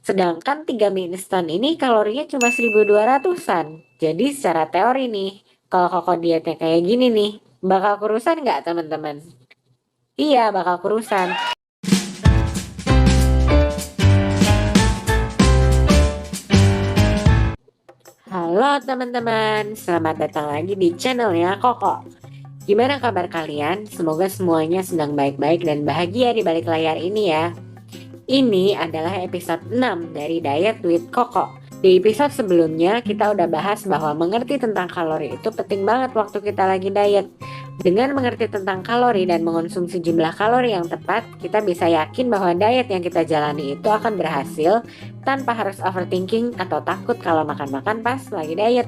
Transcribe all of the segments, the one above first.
Sedangkan 3 mie instan ini kalorinya cuma 1.200-an. Jadi secara teori nih, kalau Koko dietnya kayak gini nih, bakal kurusan nggak teman-teman? Iya, bakal kurusan. Halo teman-teman, selamat datang lagi di channelnya Koko. Gimana kabar kalian? Semoga semuanya sedang baik-baik dan bahagia di balik layar ini ya. Ini adalah episode 6 dari Diet with Koko. Di episode sebelumnya kita udah bahas bahwa mengerti tentang kalori itu penting banget waktu kita lagi diet. Dengan mengerti tentang kalori dan mengonsumsi jumlah kalori yang tepat, kita bisa yakin bahwa diet yang kita jalani itu akan berhasil tanpa harus overthinking atau takut kalau makan-makan pas lagi diet.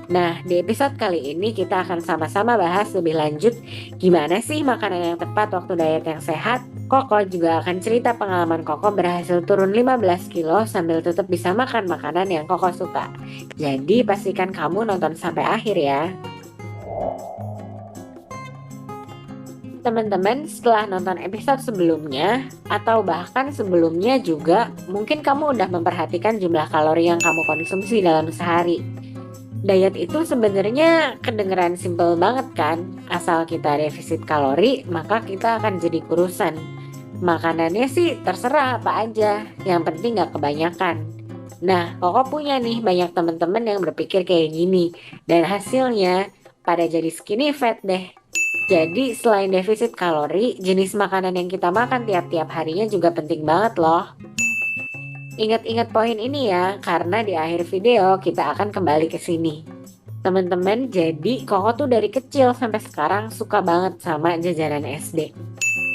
Nah, di episode kali ini kita akan sama-sama bahas lebih lanjut gimana sih makanan yang tepat waktu diet yang sehat. Koko juga akan cerita pengalaman Koko berhasil turun 15 kilo sambil tetap bisa makan makanan yang Koko suka. Jadi pastikan kamu nonton sampai akhir ya. Teman-teman, setelah nonton episode sebelumnya atau bahkan sebelumnya juga, mungkin kamu udah memperhatikan jumlah kalori yang kamu konsumsi dalam sehari. Diet itu sebenarnya kedengeran simple banget kan? Asal kita defisit kalori, maka kita akan jadi kurusan. Makanannya sih terserah apa aja, yang penting gak kebanyakan. Nah, Koko punya nih banyak temen-temen yang berpikir kayak gini, dan hasilnya pada jadi skinny fat deh. Jadi selain defisit kalori, jenis makanan yang kita makan tiap-tiap harinya juga penting banget loh. Ingat-ingat poin ini ya, karena di akhir video kita akan kembali ke sini. Teman-teman, jadi Koko tuh dari kecil sampai sekarang suka banget sama jajanan SD.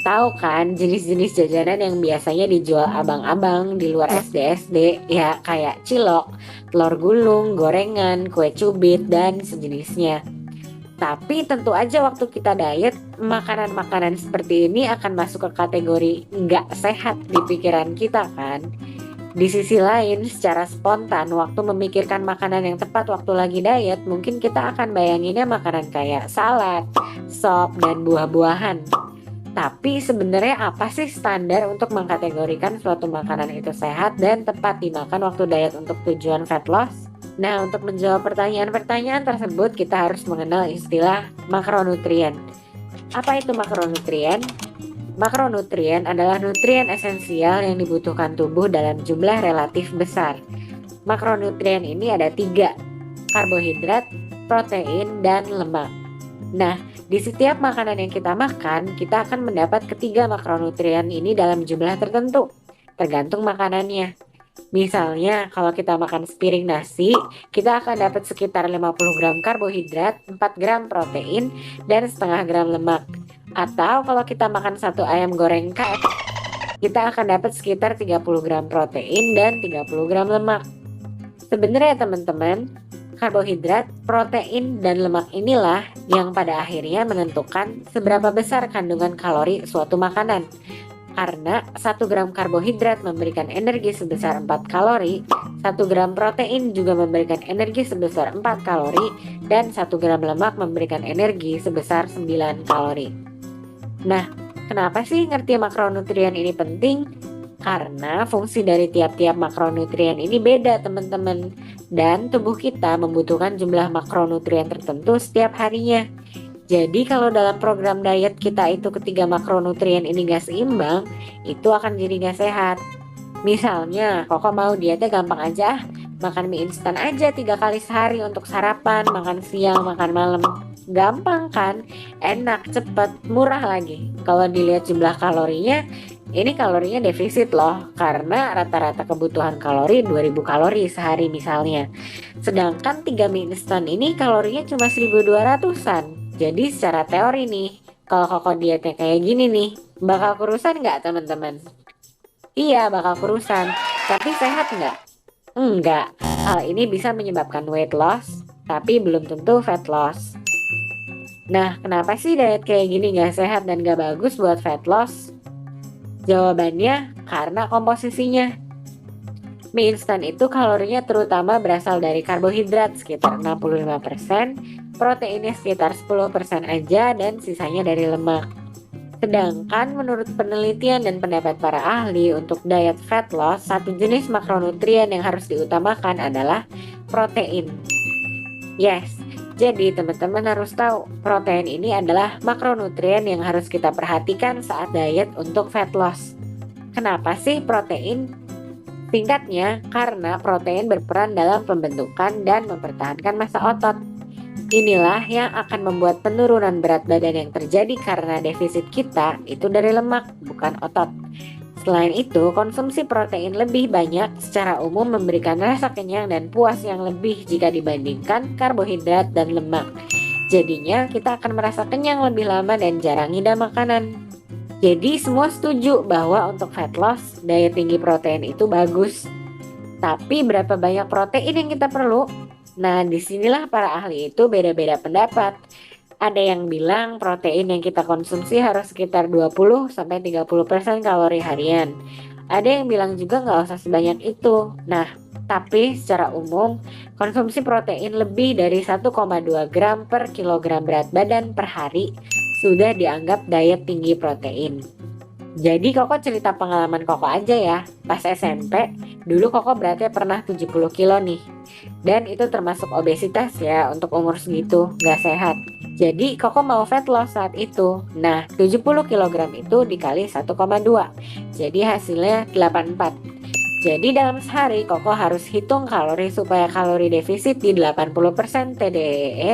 Tahu kan jenis-jenis jajanan yang biasanya dijual abang-abang di luar SD-SD, ya kayak cilok, telur gulung, gorengan, kue cubit, dan sejenisnya. Tapi tentu aja waktu kita diet, makanan-makanan seperti ini akan masuk ke kategori nggak sehat di pikiran kita kan. Di sisi lain, secara spontan, waktu memikirkan makanan yang tepat waktu lagi diet, mungkin kita akan bayanginnya makanan kayak salad, sop, dan buah-buahan. Tapi sebenarnya apa sih standar untuk mengkategorikan suatu makanan itu sehat dan tepat dimakan waktu diet untuk tujuan fat loss? Nah, untuk menjawab pertanyaan-pertanyaan tersebut, kita harus mengenal istilah makronutrien. Apa itu makronutrien? Makronutrien adalah nutrien esensial yang dibutuhkan tubuh dalam jumlah relatif besar. Makronutrien ini ada 3, karbohidrat, protein, dan lemak. Nah, di setiap makanan yang kita makan, kita akan mendapat ketiga makronutrien ini dalam jumlah tertentu, tergantung makanannya. Misalnya, kalau kita makan sepiring nasi, kita akan dapat sekitar 50 gram karbohidrat, 4 gram protein, dan setengah gram lemak. Atau kalau kita makan satu ayam goreng KF, kita akan dapat sekitar 30 gram protein dan 30 gram lemak. Sebenarnya teman-teman, karbohidrat, protein, dan lemak inilah yang pada akhirnya menentukan seberapa besar kandungan kalori suatu makanan. Karena 1 gram karbohidrat memberikan energi sebesar 4 kalori, 1 gram protein juga memberikan energi sebesar 4 kalori, dan 1 gram lemak memberikan energi sebesar 9 kalori. Nah, kenapa sih ngerti makronutrien ini penting? Karena fungsi dari tiap-tiap makronutrien ini beda teman-teman. Dan tubuh kita membutuhkan jumlah makronutrien tertentu setiap harinya. Jadi kalau dalam program diet kita itu ketiga makronutrien ini gak seimbang, itu akan jadi gak sehat. Misalnya, Koko mau dietnya gampang aja, makan mie instan aja 3 kali sehari untuk sarapan, makan siang, makan malam. Gampang kan, enak, cepet, murah lagi. Kalau dilihat jumlah kalorinya, ini kalorinya defisit loh, karena rata-rata kebutuhan kalori 2000 kalori sehari misalnya. Sedangkan 3 mie instan ini kalorinya cuma 1.200-an. Jadi secara teori nih, kalau Koko dietnya kayak gini nih, bakal kurusan nggak teman-teman? Iya, bakal kurusan. Tapi sehat nggak? Enggak. Hal ini bisa menyebabkan weight loss, tapi belum tentu fat loss. Nah, kenapa sih diet kayak gini nggak sehat dan nggak bagus buat fat loss? Jawabannya karena komposisinya. Mie instan itu kalorinya terutama berasal dari karbohidrat sekitar 65%, proteinnya sekitar 10% aja, dan sisanya dari lemak. Sedangkan menurut penelitian dan pendapat para ahli, untuk diet fat loss, satu jenis makronutrien yang harus diutamakan adalah protein. Yes, jadi teman-teman harus tahu, protein ini adalah makronutrien yang harus kita perhatikan saat diet untuk fat loss. Kenapa sih protein? Singkatnya, karena protein berperan dalam pembentukan dan mempertahankan massa otot. Inilah yang akan membuat penurunan berat badan yang terjadi karena defisit kita itu dari lemak, bukan otot. Selain itu, konsumsi protein lebih banyak secara umum memberikan rasa kenyang dan puas yang lebih jika dibandingkan karbohidrat dan lemak. Jadinya kita akan merasa kenyang lebih lama dan jarang ngida makanan. Jadi semua setuju bahwa untuk fat loss, diet tinggi protein itu bagus. Tapi berapa banyak protein yang kita perlu? Nah, disinilah para ahli itu beda-beda pendapat. Ada yang bilang protein yang kita konsumsi harus sekitar 20-30% kalori harian. Ada yang bilang juga nggak usah sebanyak itu. Nah, tapi secara umum, konsumsi protein lebih dari 1,2 gram per kilogram berat badan per hari sudah dianggap diet tinggi protein. Jadi Koko cerita pengalaman Koko aja ya. Pas SMP, dulu Koko beratnya pernah 70 kilo nih. Dan itu termasuk obesitas ya, untuk umur segitu, gak sehat. Jadi Koko mau fat loss saat itu. Nah, 70 kg itu dikali 1,2. Jadi hasilnya 84. Jadi dalam sehari Koko harus hitung kalori supaya kalori defisit di 80% TDEE.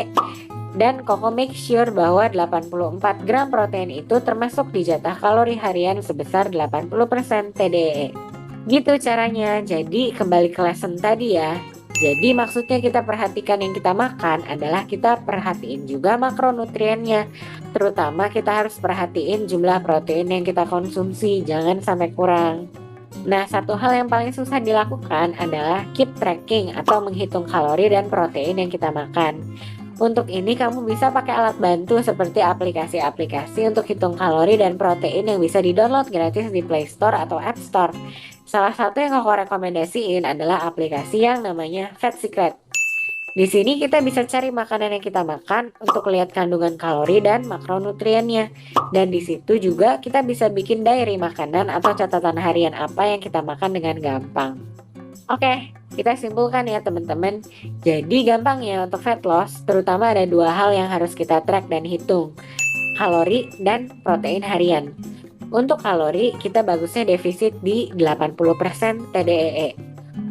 Dan Koko make sure bahwa 84 gram protein itu termasuk di jatah kalori harian sebesar 80% TDEE. Gitu caranya. Jadi kembali ke lesson tadi ya. Jadi maksudnya kita perhatikan yang kita makan adalah kita perhatiin juga makronutriennya. Terutama kita harus perhatiin jumlah protein yang kita konsumsi, jangan sampai kurang. Nah, satu hal yang paling susah dilakukan adalah keep tracking atau menghitung kalori dan protein yang kita makan. Untuk ini kamu bisa pakai alat bantu seperti aplikasi-aplikasi untuk hitung kalori dan protein yang bisa di-download gratis di Play Store atau App Store. Salah satu yang aku rekomendasiin adalah aplikasi yang namanya Fat Secret. Di sini kita bisa cari makanan yang kita makan untuk lihat kandungan kalori dan makronutriennya. Dan di situ juga kita bisa bikin diary makanan atau catatan harian apa yang kita makan dengan gampang. Oke, kita simpulkan ya teman-teman. Jadi gampang ya untuk fat loss, terutama ada dua hal yang harus kita track dan hitung. Kalori dan protein harian. Untuk kalori, kita bagusnya defisit di 80% TDEE.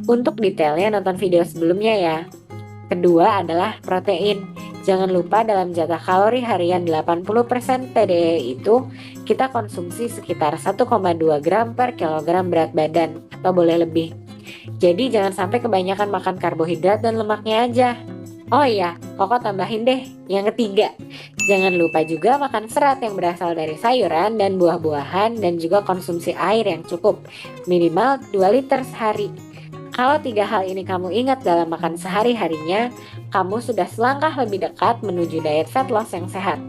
Untuk detailnya nonton video sebelumnya ya. Kedua adalah protein. Jangan lupa dalam jatah kalori harian 80% TDEE itu, kita konsumsi sekitar 1,2 gram per kilogram berat badan, atau boleh lebih. Jadi jangan sampai kebanyakan makan karbohidrat dan lemaknya aja. Oh iya, Koko tambahin deh yang ketiga. Jangan lupa juga makan serat yang berasal dari sayuran dan buah-buahan dan juga konsumsi air yang cukup, minimal 2 liter sehari. Kalau 3 hal ini kamu ingat dalam makan sehari-harinya, kamu sudah selangkah lebih dekat menuju diet fat loss yang sehat.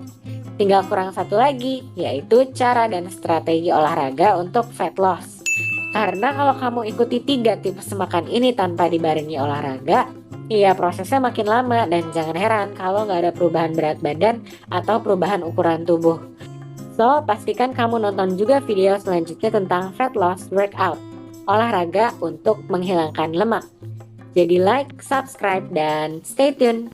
Tinggal kurang satu lagi, yaitu cara dan strategi olahraga untuk fat loss. Karena kalau kamu ikuti 3 tipe makan ini tanpa dibarengi olahraga, iya prosesnya makin lama dan jangan heran kalau nggak ada perubahan berat badan atau perubahan ukuran tubuh. So, pastikan kamu nonton juga video selanjutnya tentang fat loss workout, olahraga untuk menghilangkan lemak. Jadi like, subscribe, dan stay tune.